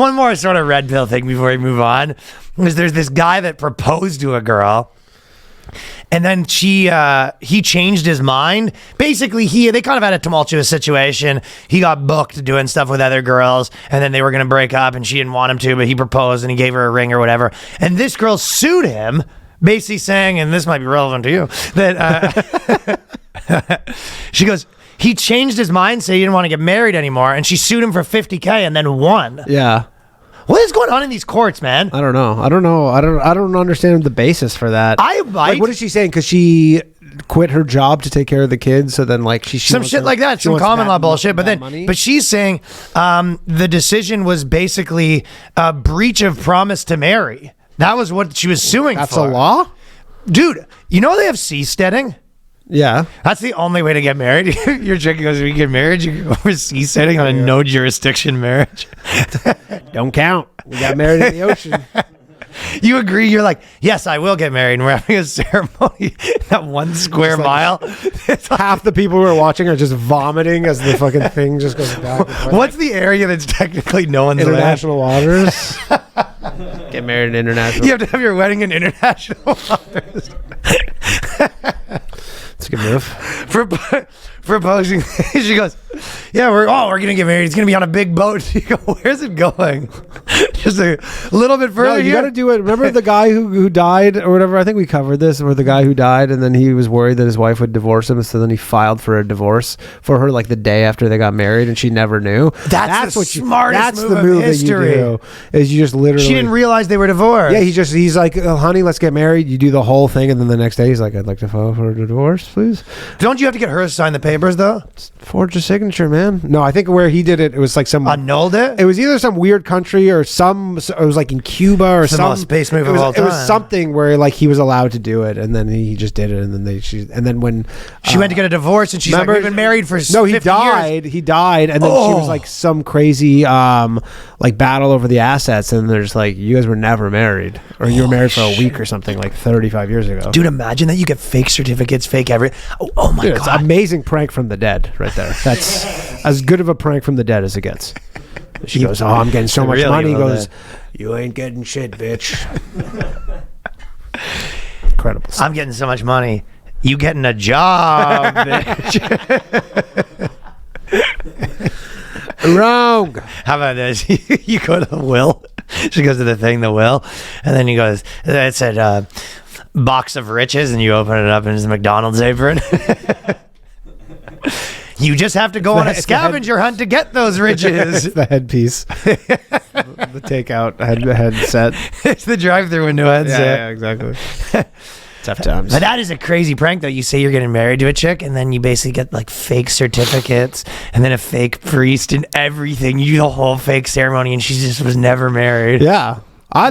One more sort of red pill thing before we move on is there's this guy that proposed to a girl. And then he changed his mind. Basically, they kind of had a tumultuous situation. He got booked doing stuff with other girls, and then they were going to break up, and she didn't want him to, but he proposed, and he gave her a ring or whatever. And this girl sued him, basically saying, and this might be relevant to you, that she goes, he changed his mind, said he didn't want to get married anymore, and she sued him for $50K and then won. Yeah. What is going on in these courts, man? I don't know. I don't understand the basis for that. Like, what is she saying? Because she quit her job to take care of the kids, so then like she some shit like that, some common law bullshit. But then, but she's saying the decision was basically a breach of promise to marry. That was what she was suing for. That's a law, dude. You know they have seasteading. Yeah, that's the only way to get married. Your chick goes, we get married, you go over seasteading on a no jurisdiction marriage. Don't count. We got married in the ocean. You agree? You're like, yes, I will get married, and we're having a ceremony that 1 square mile. Half the people who are watching are just vomiting as the fucking thing just goes back. What's the area that's technically no one's international waters? Get married in international. You have to have your wedding in international waters. That's a good move. Proposing, she goes, yeah, we're gonna get married. It's gonna be on a big boat. You go, where's it going? Just a little bit further. No, you got to do it. Remember the guy who died or whatever? I think we covered this. Where the guy who died, and then he was worried that his wife would divorce him, so then he filed for a divorce for her like the day after they got married, and she never knew. That's what smartest move of history. That you do. Is you just literally. She didn't realize they were divorced. Yeah, he's like, oh, honey, let's get married. You do the whole thing, and then the next day he's like, I'd like to file for a divorce, please. Don't you have to get her to sign the papers though? Forge a signature, man. No, I think where he did it, it was like some annulled it. It was either some weird country or it was like in Cuba or some most space move of all time. It was something where like he was allowed to do it, and then he just did it, and then when she went to get a divorce, and she's like, we've been married for 50 he died. years. He died, and then she was like some crazy like battle over the assets, and they're just like, you guys were never married, or you were married for a week or something like 35 years ago. Dude, imagine that you get fake certificates, fake everything. Oh my god, it's an amazing prank from the dead right there. That's as good of a prank from the dead as it gets. She goes, oh, I'm getting so much money. He goes, you ain't getting shit, bitch. Incredible. I'm getting so much money. You getting a job, bitch. Wrong. How about this? You go to the will. She goes to the thing, the will, and then he goes, it said box of riches, and you open it up and it's a McDonald's apron. You just have to go on a scavenger hunt to get those riches. It's the headpiece. The takeout headset. It's the drive-through window headset. Yeah, exactly. Tough times. But that is a crazy prank, though. You say you're getting married to a chick, and then you basically get like fake certificates, and then a fake priest and everything. You do the whole fake ceremony, and she just was never married. Yeah, I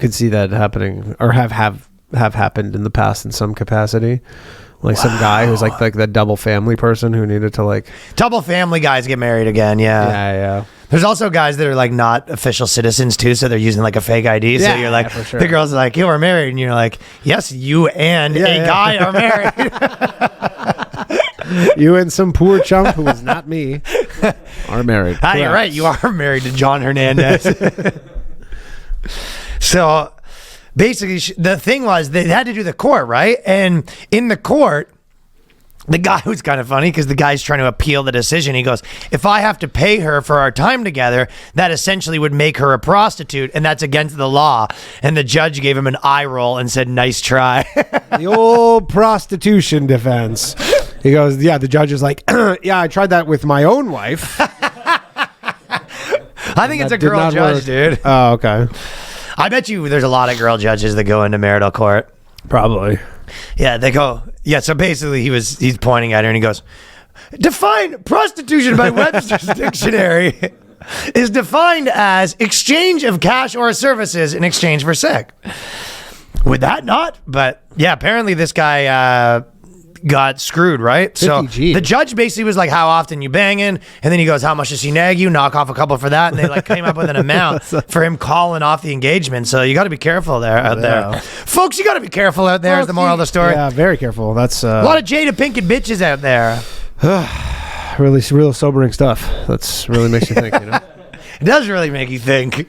could see that happening, or have happened in the past in some capacity. Like some guy who's like that double family person who needed to like... Double family guys get married again, yeah. Yeah. There's also guys that are like not official citizens too, so they're using like a fake ID. So you're like, for sure. The girl's like, you are married. And you're like, yes, you and a guy are married. You and some poor chump who is not me are married. Ah, you're right. You are married to John Hernandez. So... basically, the thing was they had to do the court, right? And in the court, the guy was kind of funny because the guy's trying to appeal the decision. He goes, if I have to pay her for our time together, that essentially would make her a prostitute, and that's against the law. And the judge gave him an eye roll and said, nice try. The old prostitution defense. He goes, yeah, the judge is like, yeah, I tried that with my own wife. I think it's a girl judge, dude. Oh, okay. I bet you there's a lot of girl judges that go into marital court. Probably. Yeah, they go. Yeah, so basically he's pointing at her and he goes, define prostitution by Webster's dictionary is defined as exchange of cash or services in exchange for sex. Would that not? But yeah, apparently this guy got screwed, right? So the judge basically was like, how often you banging? And then he goes, how much does she nag you? Knock off a couple for that. And they like came up with an amount for him calling off the engagement. So you got to be careful out there. Folks, you got to be careful out there is the moral of the story. Yeah, very careful. That's a lot of Jada Pinkett bitches out there. Really real sobering stuff. That's really makes you think, you know? It does really make you think.